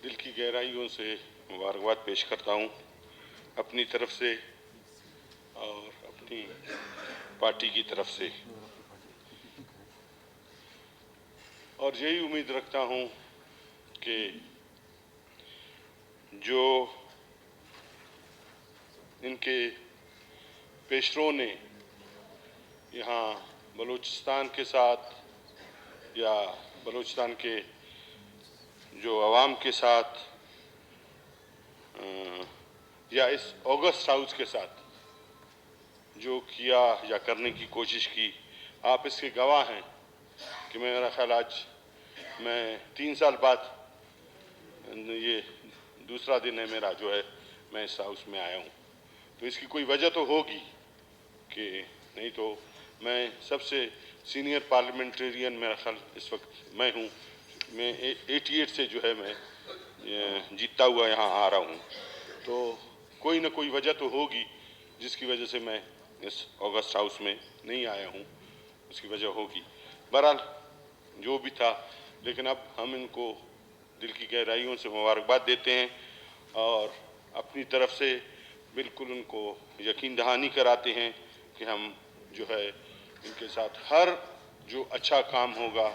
दिल की गहराइयों से मुबारकबाद पेश करता हूँ अपनी तरफ से और अपनी पार्टी की तरफ से, और यही उम्मीद रखता हूँ कि जो इनके पेशरों ने यहाँ बलूचिस्तान के साथ या बलूचिस्तान के जो आवाम के साथ या इस ऑगस्ट हाउस के साथ जो किया या करने की कोशिश की, आप इसके गवाह हैं कि मेरा ख्याल आज मैं 3 साल बाद ये दूसरा दिन है मेरा जो है मैं इस हाउस में आया हूँ। तो इसकी कोई वजह तो होगी कि नहीं तो मैं सबसे सीनियर पार्लियामेंटेरियन मेरा ख्याल इस वक्त मैं हूँ। मैं 88 से जो है मैं जीतता हुआ यहाँ आ रहा हूँ, तो कोई ना कोई वजह तो होगी जिसकी वजह से मैं इस ऑगस्ट हाउस में नहीं आया हूँ, उसकी वजह होगी। बहरहाल जो भी था, लेकिन अब हम इनको दिल की गहराइयों से मुबारकबाद देते हैं और अपनी तरफ से बिल्कुल उनको यकीन दहानी कराते हैं कि हम जो है इनके साथ हर जो अच्छा काम होगा,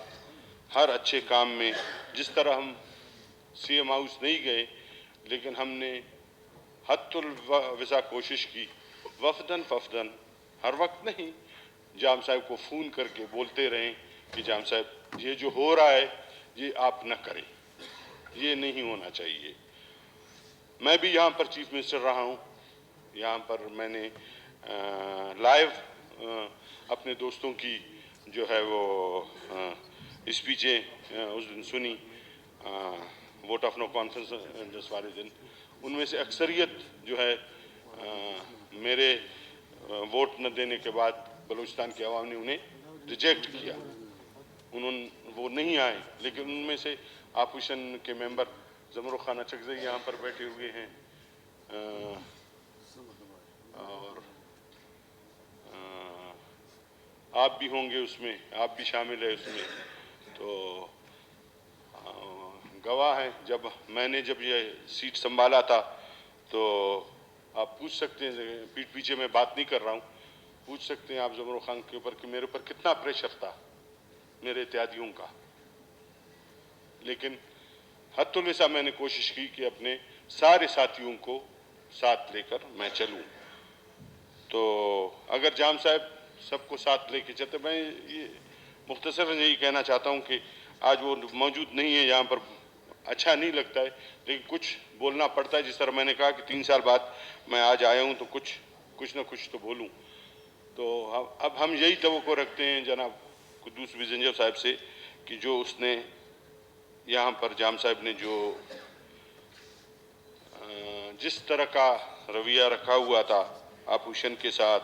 हर अच्छे काम में, जिस तरह हम सीएम हाउस नहीं गए लेकिन हमने हत्तुल विसा कोशिश की, वफदन फफदन, हर वक्त नहीं, जाम साहब को फ़ोन करके बोलते रहें कि जाम साहब ये जो हो रहा है ये आप न करें, ये नहीं होना चाहिए। मैं भी यहाँ पर चीफ मिनिस्टर रहा हूँ, यहाँ पर मैंने लाइव अपने दोस्तों की जो है वो स्पीचें उस दिन सुनी, वोट ऑफ नो कॉन्फिडेंस वाले दिन। उनमें से अक्सरियत जो है मेरे वोट न देने के बाद बलूचिस्तान के अवाम ने उन्हें रिजेक्ट किया, वो नहीं आए। लेकिन उनमें से अपोजिशन के मेंबर जमरू खान अचकज़ई यहाँ पर बैठे हुए हैं और आप भी होंगे उसमें, आप भी शामिल है उसमें। तो गवाह हैं, जब मैंने ये सीट संभाला था तो आप पूछ सकते हैं, पीठ पीछे मैं बात नहीं कर रहा हूँ, पूछ सकते हैं आप जमरू खान के ऊपर कि मेरे ऊपर कितना प्रेशर था मेरे इत्यादियों का। लेकिन हत्तुल विसा मैंने कोशिश की कि अपने सारे साथियों को साथ लेकर मैं चलूं। तो अगर जाम साहब सबको साथ लेके चलते, मैं ये मुख्तसरन यही कहना चाहता हूं कि आज वो मौजूद नहीं है यहाँ पर, अच्छा नहीं लगता है, लेकिन कुछ बोलना पड़ता है। जिस तरह मैंने कहा कि 3 साल बाद मैं आज आया हूँ तो कुछ ना कुछ तो बोलूँ। तो अब हम यही तवक्को रखते हैं जनाब कुद्दूस बिजंजर साहब से कि जो उसने यहाँ पर जाम साहब ने जो जिस तरह का रवैया रखा हुआ था अपोजिशन के साथ,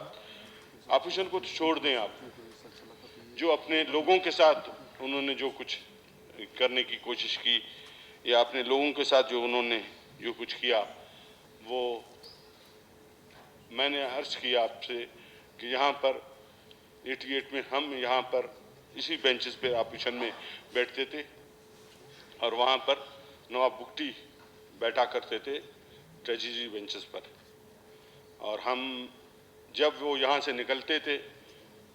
अपोजिशन को तो छोड़ दें आप, जो अपने लोगों के साथ उन्होंने जो कुछ करने की कोशिश की या अपने लोगों के साथ जो उन्होंने जो कुछ किया, वो मैंने अर्ज किया आपसे कि यहाँ पर 88 में हम यहाँ पर इसी बेंचेस पे अपोजिशन में बैठते थे और वहाँ पर नवाब बुगटी बैठा करते थे ट्रेजरी बेंचेस पर, और हम जब वो यहाँ से निकलते थे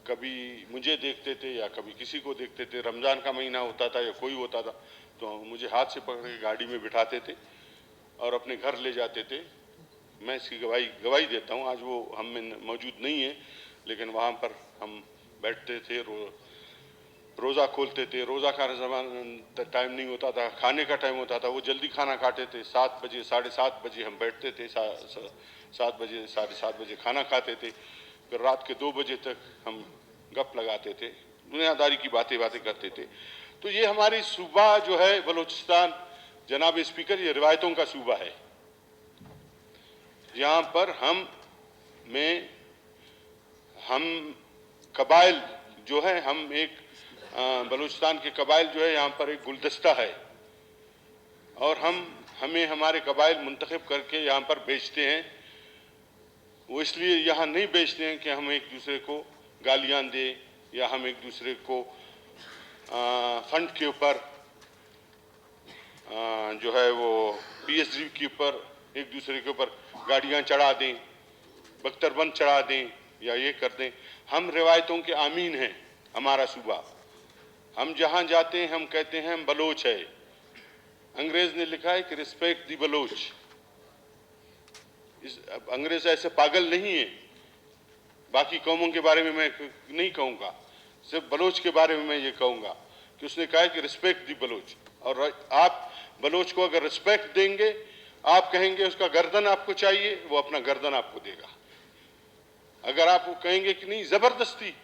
कभी मुझे देखते थे या कभी किसी को देखते थे, रमज़ान का महीना होता था या कोई होता था तो मुझे हाथ से पकड़ के गाड़ी में बिठाते थे और अपने घर ले जाते थे। मैं इसकी गवाही देता हूँ, आज वो हम में मौजूद नहीं है, लेकिन वहाँ पर हम बैठते थे, रोज़ा खोलते थे। रोज़ा का टाइम नहीं होता था, खाने का टाइम होता था, वो जल्दी खाना खाते थे, 7 बजे 7:30 बजे हम बैठते थे, 7 बजे 7:30 बजे खाना खाते थे, फिर रात के 2 बजे तक हम गप लगाते थे, दुनियादारी की बातें करते थे। तो ये हमारी सूबा जो है बलूचिस्तान, जनाब स्पीकर, ये रिवायतों का सूबा है। यहाँ पर हम कबाइल जो है, हम एक बलूचिस्तान के कबाइल जो है यहाँ पर एक गुलदस्ता है और हमें हमारे कबाइल मुंतखब करके यहाँ पर बेचते हैं। वो इसलिए यहाँ नहीं बेचते हैं कि हम एक दूसरे को गालियाँ दें या हम एक दूसरे को फंड के ऊपर जो है वो पीएचडी के ऊपर एक दूसरे के ऊपर गाड़ियां चढ़ा दें, बख्तरबंद चढ़ा दें या ये कर दें। हम रिवायतों के आमीन हैं, हमारा सूबा। हम जहां जाते हैं हम कहते हैं हम बलोच है। अंग्रेज ने लिखा है कि रिस्पेक्ट दी बलोच। अंग्रेज ऐसे पागल नहीं है। बाकी कौमों के बारे में मैं नहीं कहूँगा, सिर्फ बलोच के बारे में मैं ये कहूँगा कि उसने कहा है कि रिस्पेक्ट दी बलोच। और आप बलोच को अगर रिस्पेक्ट देंगे, आप कहेंगे उसका गर्दन आपको चाहिए, वो अपना गर्दन आपको देगा। अगर आप वो कहेंगे कि नहीं ज़बरदस्ती,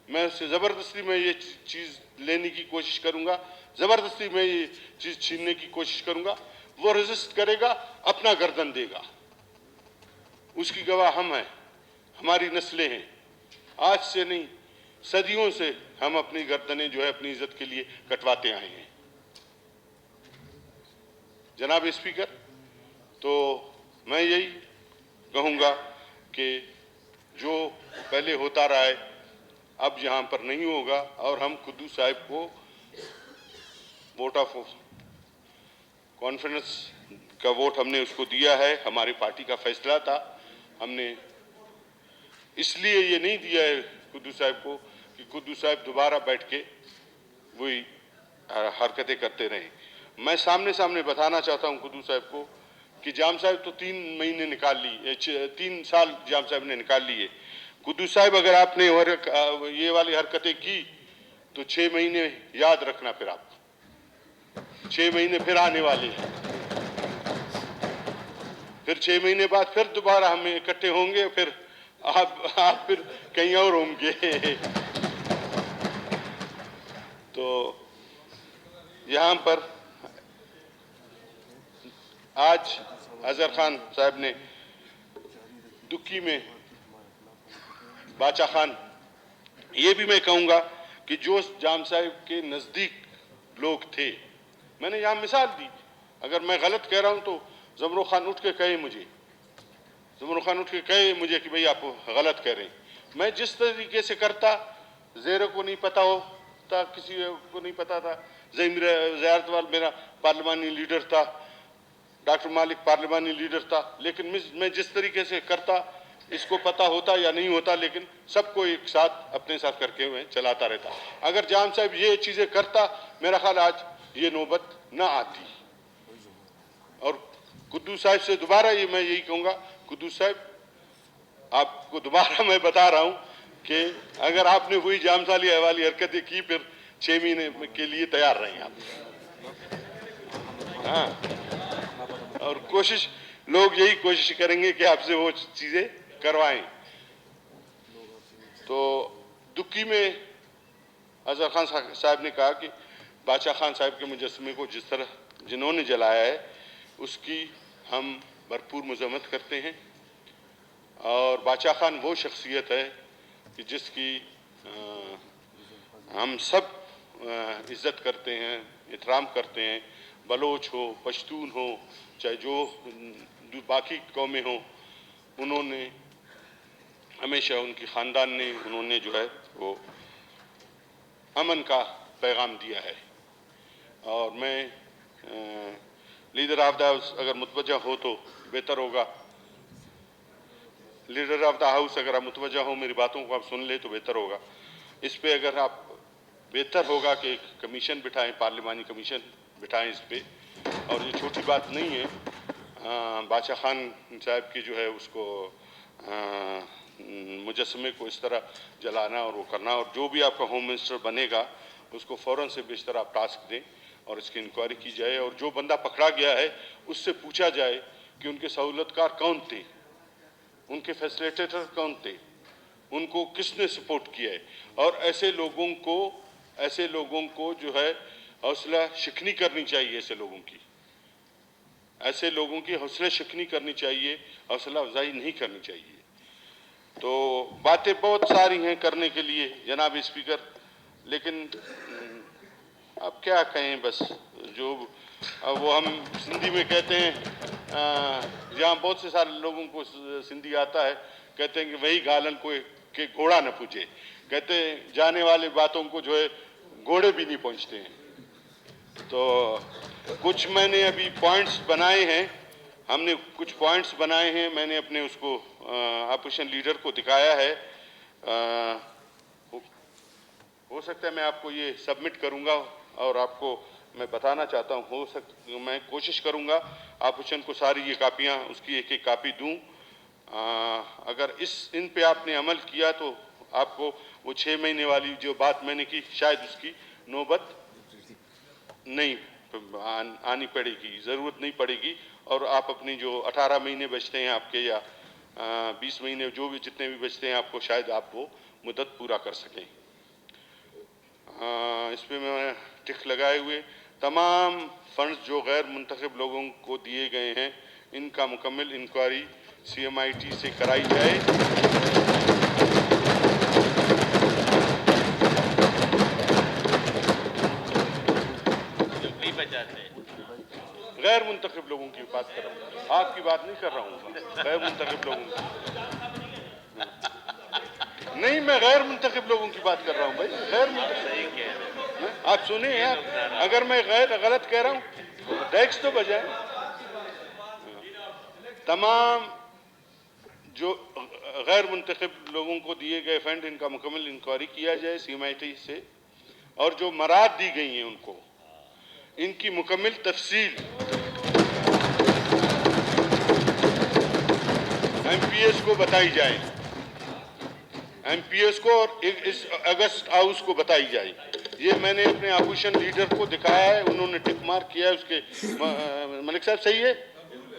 मैं उससे ज़बरदस्ती में ये चीज़ लेने की कोशिश करूँगा, ज़बरदस्ती में ये चीज़ छीनने की कोशिश करूँगा, वो रेजिस्ट करेगा, अपना गर्दन देगा। उसकी गवाह हम हैं, हमारी नस्लें हैं। आज से नहीं, सदियों से हम अपनी गर्दनें जो है अपनी इज्जत के लिए कटवाते आए हैं। जनाब स्पीकर, तो मैं यही कहूँगा कि जो पहले होता रहा है अब यहाँ पर नहीं होगा, और हम कुद्दूस साहिब को वोट ऑफ कॉन्फिडेंस का वोट हमने उसको दिया है। हमारी पार्टी का फैसला था। हमने इसलिए ये नहीं दिया है कुद्दूस साहिब को कि कुद्दूस साहिब दोबारा बैठ के वही हरकतें करते रहें। मैं सामने सामने बताना चाहता हूं कुद्दूस साहिब को कि जाम साहब तो 3 महीने निकाल ली, 3 साल जाम साहब ने निकाल लिए। कुद्दूस साहिब अगर आपने ये वाली हरकतें की तो 6 महीने याद रखना, फिर आप 6 महीने फिर आने वाले हैं। फिर 6 महीने बाद फिर दोबारा हम इकट्ठे होंगे, फिर आप फिर कहीं और होंगे। तो यहाँ पर आज अजहर खान साहब ने दुक्की में बाचा खान, ये भी मैं कहूँगा कि जो जाम साहब के नज़दीक लोग थे, मैंने यहाँ मिसाल दी, अगर मैं गलत कह रहा हूँ तो ज़मरू खान उठ के कहे मुझे, ज़मरू खान उठ के कहे मुझे कि भाई आप गलत कह रहे हैं। मैं जिस तरीके से करता, ज़ेरो को नहीं पता होता, किसी को नहीं पता था। ज़यारतवाल मेरा पार्लिमानी लीडर था, डॉक्टर मालिक पार्लिमानी लीडर था, लेकिन मैं जिस तरीके से करता, इसको पता होता या नहीं होता, लेकिन सबको एक साथ अपने साथ करके मैं चलाता रहता। अगर जाम साहब ये चीज़ें करता, मेरा ख्याल आज ये नौबत ना आती। और कुद्दूस साहब से दोबारा ये मैं यही कहूँगा, कुद्दूस साहब आपको दोबारा मैं बता रहा हूँ कि अगर आपने वही जाम साहब वाली हरकतें की, फिर 6 महीने के लिए तैयार रहें आप। हाँ, और कोशिश, लोग यही कोशिश करेंगे कि आपसे वो चीज़ें करवाएं। तो दुक्की में अजहर खान साहब ने कहा कि बाचा खान साहब के मुजस्समे को जिस तरह जिन्होंने जलाया है, उसकी हम भरपूर मजम्मत करते हैं। और बाचा खान वो शख्सियत है कि जिसकी हम सब इज़्ज़त करते हैं, एहतराम करते हैं। बलोच हो, पश्तून हो, चाहे जो बाकी कौमें हों, उन्होंने हमेशा, उनकी ख़ानदान ने, उन्होंने जो है वो अमन का पैगाम दिया है। और मैं लीडर ऑफ द हाउस अगर मुतवज्जा हो तो बेहतर होगा, लीडर ऑफ द हाउस अगर आप मुतवज्जा हो, मेरी बातों को आप सुन ले तो बेहतर होगा। इस पे अगर आप, बेहतर होगा कि एक कमीशन बिठाएं, पार्लिमानी कमीशन बिठाएं इस पे। और ये छोटी बात नहीं है, बाचा खान साहब की जो है उसको मुजस्समे को इस तरह जलाना और वो करना। और जो भी आपका होम मिनिस्टर बनेगा उसको फ़ौरन से बेशतर आप टास्क दें और इसकी इंक्वायरी की जाए। और जो बंदा पकड़ा गया है उससे पूछा जाए कि उनके सहूलतकार कौन थे, उनके फैसिलिटेटर कौन थे, उनको किसने सपोर्ट किया है। और ऐसे लोगों को जो है हौसला शिकनी करनी चाहिए। ऐसे लोगों की हौसला शिकनी करनी चाहिए, हौसला अफजाई नहीं करनी चाहिए। तो बातें बहुत सारी हैं करने के लिए जनाब स्पीकर, लेकिन अब क्या कहें, बस जो वो हम सिंधी में कहते हैं, जहाँ बहुत से सारे लोगों को सिंधी आता है, कहते हैं कि वही गालन को के घोड़ा न पूछे। कहते हैं जाने वाले बातों को जो है घोड़े भी नहीं पहुँचते हैं। तो कुछ मैंने अभी पॉइंट्स बनाए हैं, हमने कुछ पॉइंट्स बनाए हैं, मैंने अपने उसको अपोजिशन लीडर को दिखाया है। हो सकता है मैं आपको ये सबमिट करूंगा और आपको मैं बताना चाहता हूँ, मैं कोशिश करूंगा अपोजिशन को सारी ये कापियाँ, उसकी एक एक कापी दूं। अगर इन पे आपने अमल किया तो आपको वो 6 महीने वाली जो बात मैंने की शायद उसकी नौबत नहीं आनी पड़ेगी, ज़रूरत नहीं पड़ेगी, और आप अपनी जो 18 महीने बचते हैं आपके या 20 महीने जो भी जितने भी बचते हैं आपको, शायद आप वो मुद्दत पूरा कर सकें। इस पर मैं टिक लगाए हुए तमाम फंड्स जो गैर मुंतखब लोगों को दिए गए हैं, इनका मुकम्मल इंक्वायरी CMIT से कराई जाए। गैर मुंतखब लोगों की बात कर रहा हूँ, आपकी बात नहीं कर रहा हूँ, गैर मुंतखब लोगों की नहीं, मैं गैर मुंतखब लोगों की बात कर रहा हूँ भाई। गैर मुंतखब, आप सुने यार, अगर मैं गलत कह रहा हूँ टैक्स तो बजाय तमाम जो गैर मुंतखब लोगों को दिए गए फंड, इनका मुकम्मल इंक्वायरी किया जाए CMIT से, और जो मराद दी गई हैं उनको, इनकी मुकम्मल तफसील MPS को बताई जाए, MPS को और इस अगस्त हाउस को बताई जाए। ये मैंने अपने अपोजिशन लीडर को दिखाया है, उन्होंने टिक मार्क किया है उसके। मलिक साहब सही है,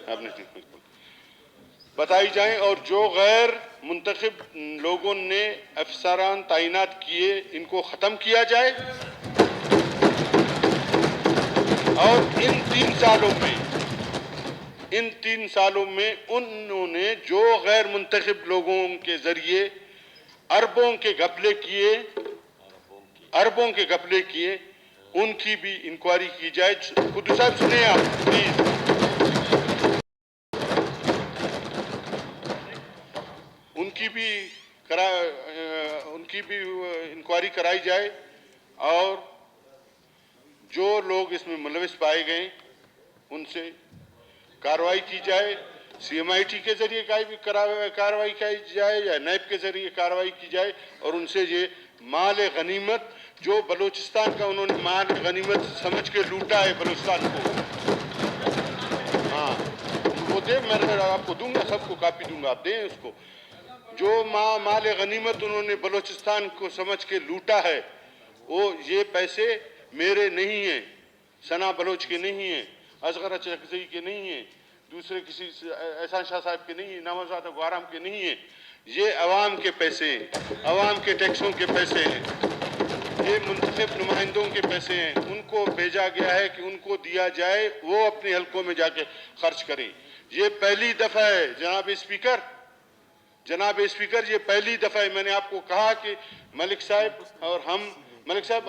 आपने टिक बताई जाए, और जो गैर मुंतखब लोगों ने अफसरान तैनात किए इनको ख़त्म किया जाए, और इन 3 सालों में उन्होंने जो गैर मुंतखब लोगों के जरिए अरबों के घपले किए, उनकी भी इंक्वायरी की जाए। खुद साहब सुनिए आप प्लीज, उनकी भी इंक्वायरी कराई जाए, और जो लोग इसमें मुलविस पाए गए उनसे कार्रवाई की जाए। CMIT के जरिए कार्रवाई की जाए या नैब के जरिए कार्रवाई की जाए, और उनसे ये माल गनीमत जो बलूचिस्तान का उन्होंने माल गनीमत समझ के लूटा है बलूचिस्तान को, हाँ वो दे, मैं आपको दूंगा, सबको कापी दूंगा, आप दें उसको। जो माल गनीमत उन्होंने बलूचिस्तान को समझ के लूटा है, वो ये पैसे मेरे नहीं हैं, सना बलोच के नहीं हैं, असगर चकजई के नहीं हैं, दूसरे किसी एहसान शाह साहब के नहीं है, नवाज़ाद गवाराम के नहीं है, ये अवाम के पैसे हैं, अवाम के टैक्सों के पैसे हैं, ये मुंतखब नुमाइंदों के पैसे हैं। उनको भेजा गया है कि उनको दिया जाए, वो अपने हलकों में जाके खर्च करें। ये पहली दफ़ा है जनाब स्पीकर, ये पहली दफ़ा है। मैंने आपको कहा कि मलिक साहब और हम, मलिक साहब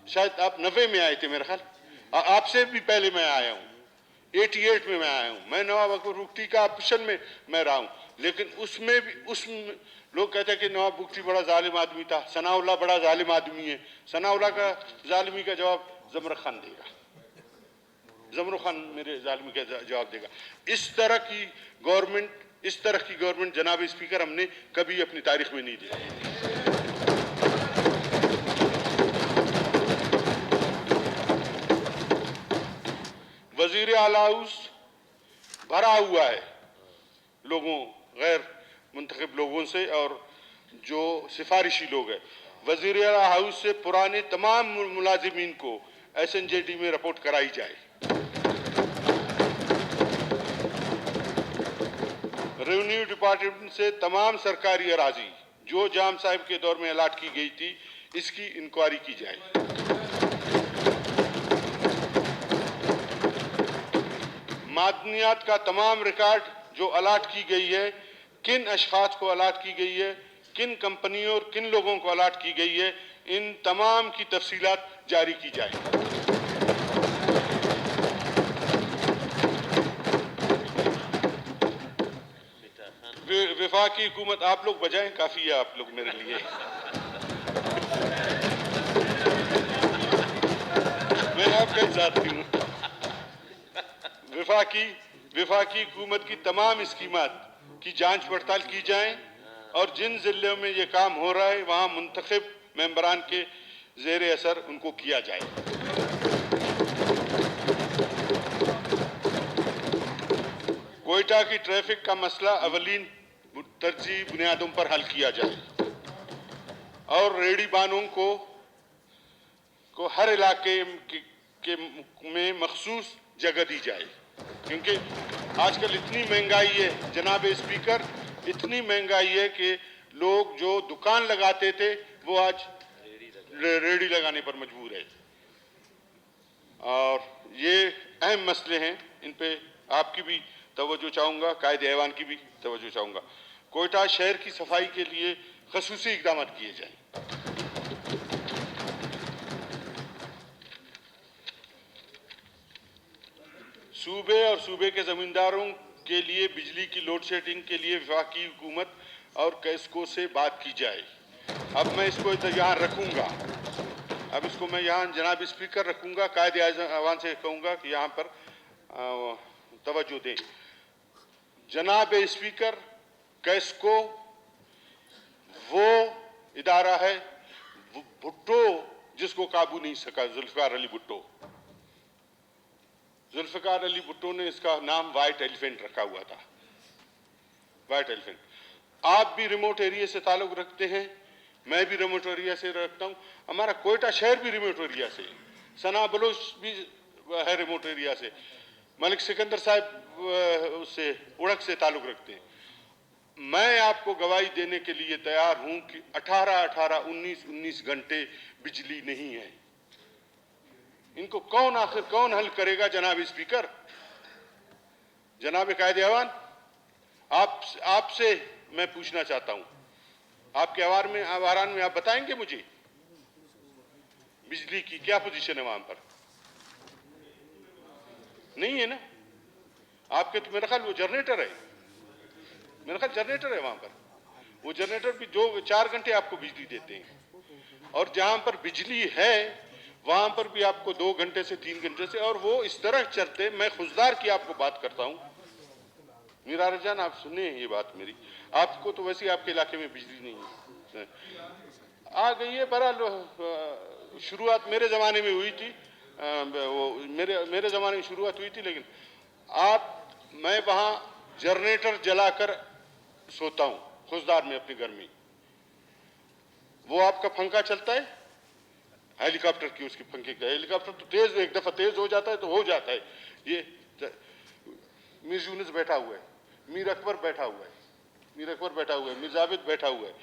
शायद आप 90 में आए थे मेरा ख्याल, आपसे भी पहले मैं आया हूँ, 88 में मैं आया हूँ, मैं नवाब अकबर बुगटी का ऑप्शन में मैं रहा हूँ, लेकिन उसमें लोग कहते हैं कि नवाब बुगटी बड़ा जालिम आदमी था, सनाउल्लाह बड़ा जालिम आदमी है। सनाउल्लाह का जालिमी का जवाब ज़मर खान देगा, ज़मर खान मेरे जालिमी का जवाब देगा। इस तरह की गवर्नमेंट जनाब स्पीकर हमने कभी अपनी तारीख में नहीं देखी। वजीर आला हाउस भरा हुआ है गैर मुंतखब लोगों से, और जो सिफारिशी लोग हैं, वजीर आला हाउस से पुराने तमाम मुलाजिमीन को SNJD में रिपोर्ट कराई जाए। रेवेन्यू डिपार्टमेंट से तमाम सरकारी अराजी जो जाम साहब के दौर में अलाट की गई थी, इसकी इंक्वायरी की जाए। मादनियात का तमाम रिकॉर्ड जो अलाट की गई है, किन अशखास को अलाट की गई है, किन कंपनियों और किन लोगों को अलाट की गई है, इन तमाम की तफसीलात जारी की जाए। वफाकी हुकूमत, आप लोग बजाएं, काफी है आप लोग मेरे लिए। मैं आपका साथी हूँ। विफाकी हुकूमत की तमाम स्कीमात की जांच पड़ताल की जाए और जिन जिलों में ये काम हो रहा है वहां मुंतखब मेंबरान के ज़ेर असर उनको किया जाए। कोयटा की ट्रैफिक का मसला अवलीन तरजीह बुनियादों पर हल किया जाए और रेहड़ी बानों को हर इलाके में मखसूस जगह दी जाए, क्योंकि आजकल इतनी महंगाई है जनाब स्पीकर, इतनी महंगाई है कि लोग जो दुकान लगाते थे वो आज रेहड़ी लगाने पर मजबूर है। और ये अहम मसले हैं, इन पे आपकी भी तवज्जो चाहूँगा, कायदे ऐवान की भी तवज्जो चाहूँगा। कोयटा शहर की सफाई के लिए खसूसी इक़दाम किए जाएँ। सूबे और सूबे के ज़मींदारों के लिए बिजली की लोड शेडिंग के लिए वफाकी हुकूमत और कैस्को से बात की जाए। अब मैं इसको यहाँ रखूँगा, अब इसको मैं यहाँ जनाब स्पीकर रखूँगा, कायदे ऐवान से कहूँगा कि यहाँ पर तवज्जो दें। जनाब स्पीकर, कैस्को वो इदारा है, भुट्टो जिसको काबू नहीं सका, जुल्फ़िकार अली भुट्टो। जुल्फ़िकार अली भुट्टो ने इसका नाम वाइट एलिफेंट रखा हुआ था, वाइट एलिफेंट। आप भी रिमोट एरिया से ताल्लुक़ रखते हैं, मैं भी रिमोट एरिया से रखता हूँ, हमारा कोयटा शहर भी रिमोट एरिया से, सना बलोच भी है रिमोट एरिया से, मलिक सिकंदर साहब उससे उड़क से ताल्लुक़ रखते हैं। मैं आपको गवाही देने के लिए तैयार हूँ कि 19 घंटे बिजली नहीं है। इनको कौन हल करेगा जनाब स्पीकर, जनाब कायदे ऐवान? आपसे मैं पूछना चाहता हूं, आपके आवारान में आप बताएंगे मुझे बिजली की क्या पोजीशन है वहां पर? नहीं है ना? आपके तो मेरा ख्याल वो जनरेटर है, मेरा ख्याल जनरेटर है वहां पर। वो जनरेटर भी 4 घंटे आपको बिजली देते हैं, और जहां पर बिजली है वहां पर भी आपको 2 घंटे से 3 घंटे से, और वो इस तरह चलते। मैं खुजदार की आपको बात करता हूं, मीरा रजान आप सुने ये बात मेरी, आपको तो वैसे आपके इलाके में बिजली नहीं है, आ गई है। बहरहाल शुरुआत मेरे ज़माने में हुई थी, वो मेरे ज़माने में शुरुआत हुई थी, लेकिन मैं वहाँ जनरेटर जलाकर सोता हूँ खुशदार में अपने घर में। वो आपका पंखा चलता है हेलीकॉप्टर की, उसके पंखे का, हेलीकॉप्टर तो तेज, एक दफ़ा तेज हो जाता है तो हो जाता है। ये मीर यूनुस बैठा हुआ है, मीर अकबर बैठा हुआ है, मीर जावेद बैठा हुआ है,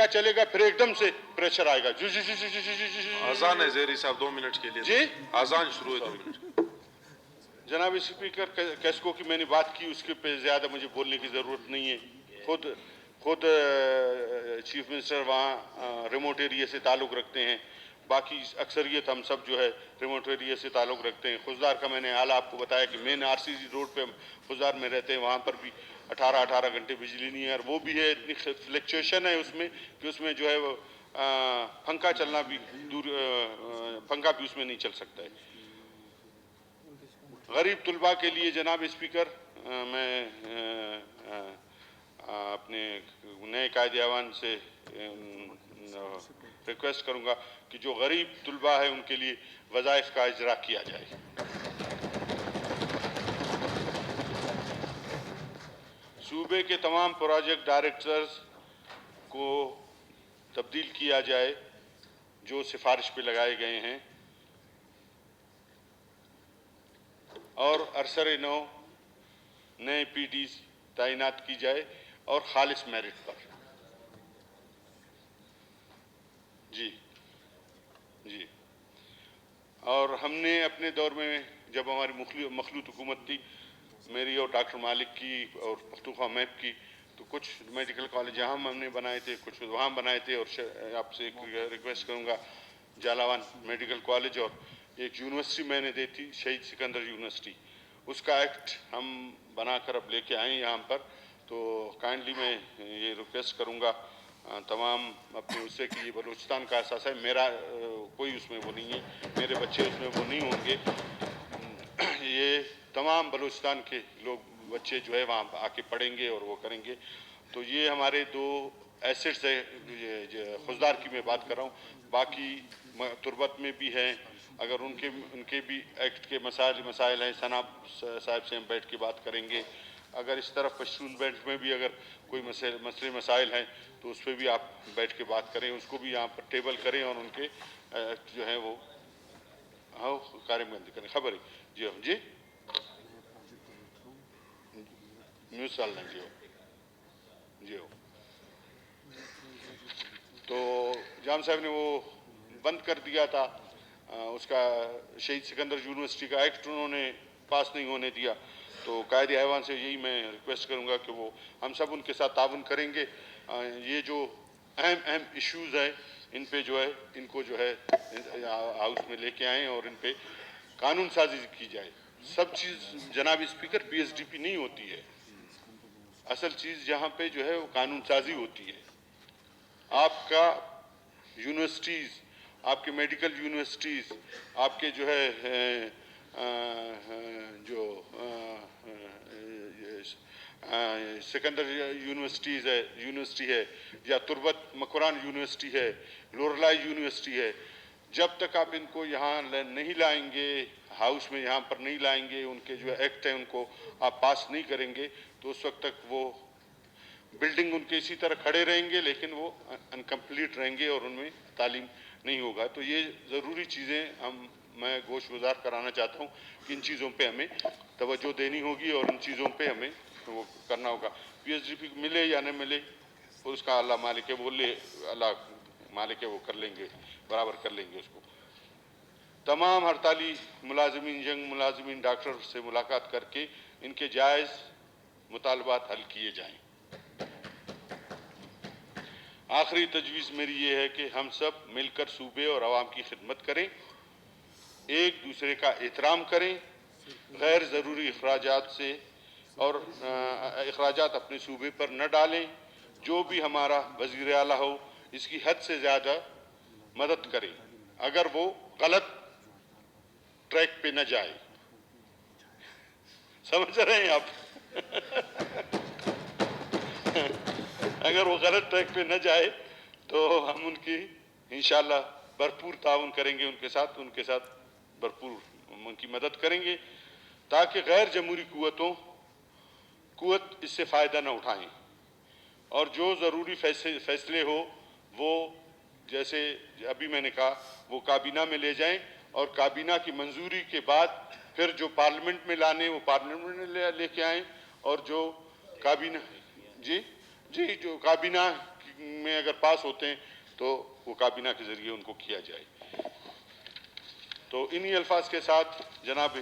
चलेगा फिर एकदम से प्रेशर आएगा। आजान है ज़ेरी साहब, 2 मिनट के लिए जी, आजान शुरू है, 2 मिनट। जनाब स्पीकर, कैस्को की मैंने बात की, उसके पे ज़्यादा मुझे बोलने की ज़रूरत नहीं है। खुद चीफ मिनिस्टर वहाँ रिमोट एरिया से ताल्लुक़ रखते हैं, बाकी अक्सरियत हम सब जो है रिमोट एरिया से ताल्लुक़ रखते हैं। खुजदार का मैंने हाल आपको बताया कि मेन RCC रोड पे खुजदार में रहते हैं, वहाँ पर भी 18 घंटे बिजली नहीं है, और वो भी है इतनी फ्लक्चुएशन है उसमें कि उसमें जो है वो पंखा चलना भी दूर, पंखा भी उसमें नहीं चल सकता है। गरीब तुलबा के लिए जनाब स्पीकर, मैं अपने नए कायदे ऐवान से रिक्वेस्ट करूंगा कि जो गरीब तुलबा है उनके लिए वज़ाइफ का इजरा किया जाए। सूबे के तमाम प्रोजेक्ट डायरेक्टर्स को तब्दील किया जाए जो सिफारिश पे लगाए गए हैं, और अरसर नौ नए PDs तैनात की जाए और खालिस मेरिट पर। जी। और हमने अपने दौर में, जब हमारी मखलूत हुकूमत थी, मेरी और डॉक्टर मालिक की और पख्तूनख्वा मैप की, तो कुछ मेडिकल कॉलेज यहाँ हमने बनाए थे, कुछ वहाँ बनाए थे। और आपसे एक रिक्वेस्ट करूँगा, जालावान मेडिकल कॉलेज और एक यूनिवर्सिटी मैंने दी थी, शहीद सिकंदर यूनिवर्सिटी, उसका एक्ट हम बनाकर अब लेके आए यहाँ पर। तो काइंडली मैं ये रिक्वेस्ट करूँगा तमाम अपने उससे कि ये बलूचिस्तान का एहसास है, मेरा कोई उसमें वो नहीं है, मेरे बच्चे उसमें वो नहीं होंगे। तमाम बलूचिस्तान के लोग बच्चे जो है वहाँ आके पढ़ेंगे और वो करेंगे। तो ये हमारे दो एसेट्स है, खुजदार की मैं बात कर रहा हूँ। बाकी तुर्बत में भी हैं, अगर उनके भी एक्ट के मसाइल हैं, सना साहब से हम बैठ के बात करेंगे। अगर इस तरफ पश्तून बेल्ट में भी अगर कोई मसले मसाइल हैं तो उस पर भी आप बैठ के बात करें, उसको भी यहाँ पर टेबल करें और उनके जो हैं वो हाँ कार्यबंदी करें। खबर है जी हो जी न्यूज़ चल रहे जी हो। तो जाम साहब ने वो बंद कर दिया था उसका शहीद सिकंदर यूनिवर्सिटी का एक्ट उन्होंने पास नहीं होने दिया। तो कायदे ऐवान से यही मैं रिक्वेस्ट करूंगा कि वो हम सब उनके साथ ताउन करेंगे। ये जो अहम इश्यूज़ है इन पे जो है इनको जो है हाउस में लेके आएँ और इन पे कानून साजी की जाए। सब चीज़ जनाब स्पीकर पीएचडीपी नहीं होती है, असल चीज़ जहाँ पे जो है वो कानून साजी होती है। आपका यूनिवर्सिटीज़, आपके मेडिकल यूनिवर्सिटीज़, आपके जो है जो सिकंदर यूनिवर्सिटी है या तुर्बत मकुरान यूनिवर्सिटी है, लोरलाई यूनिवर्सिटी है, जब तक आप इनको यहाँ नहीं लाएंगे, हाउस में यहाँ पर नहीं लाएंगे, उनके जो एक्ट हैं उनको आप पास नहीं करेंगे, तो उस वक्त तक वो बिल्डिंग उनके इसी तरह खड़े रहेंगे लेकिन वो अनकम्प्लीट रहेंगे और उनमें तालीम नहीं होगा। तो ये ज़रूरी चीज़ें मैं गोशगुजार कराना चाहता हूँ कि इन चीज़ों पे हमें तवज्जो देनी होगी और इन चीज़ों पे हमें वो करना होगा। पीएचडीपी मिले या न मिले उसका अल्लाह मालिक है, बोले अल्लाह मालिक है, वो कर लेंगे, बराबर कर लेंगे उसको। तमाम हड़ताली मुलाजमीन, यंग मुलाजमीन, डॉक्टर से मुलाकात करके इनके जायज़ मुतालबात हल किए जाएँ। आखिरी तजवीज़ मेरी ये है कि हम सब मिलकर सूबे और आवाम की खिदमत करें, एक दूसरे का एहतराम करें, गैर ज़रूरी अखराजात से और अखराजात अपने सूबे पर न डालें। जो भी हमारा वज़ीर आला हो इसकी हद से ज़्यादा मदद करें अगर वो गलत ट्रैक पे न जाए। समझ रहे हैं आप? अगर वो गलत ट्रैक पे न जाए तो हम उनकी इंशाल्लाह भरपूर ताउन करेंगे, उनके साथ भरपूर उनकी मदद करेंगे ताकि गैर जमहूरी कुव्वत इससे फ़ायदा न उठाएं और जो ज़रूरी फैसले हो वो जैसे अभी मैंने कहा वो काबीना में ले जाएं और काबीना की मंजूरी के बाद फिर जो पार्लियामेंट में लाने वो पार्लियामेंट में लेके आएँ और जो काबीना जो काबीना में अगर पास होते हैं तो वो काबीना के ज़रिए उनको किया जाए। तो इन्हीं अल्फाज के साथ जनाब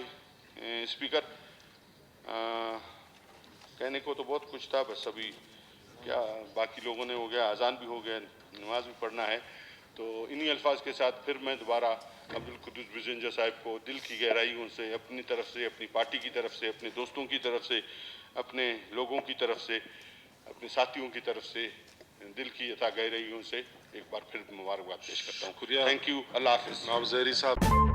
स्पीकर, कहने को तो बहुत कुछ था, बस अभी क्या बाकी लोगों ने हो गया, अजान भी हो गया, नमाज भी पढ़ना है। तो इन्हीं अल्फाज के साथ फिर मैं दोबारा अब्दुल कुद्दूस बिजंजा साहब को दिल की गहराइयों से, अपनी तरफ से, अपनी पार्टी की तरफ से, अपने दोस्तों की तरफ से, अपने लोगों की तरफ से, अपने साथियों की तरफ से दिल की अता गहराइयों से एक बार फिर मुबारकबाद पेश करता हूँ। थैंक यू, अल्लाह हाफिज़। नवाब ज़हरी साहब।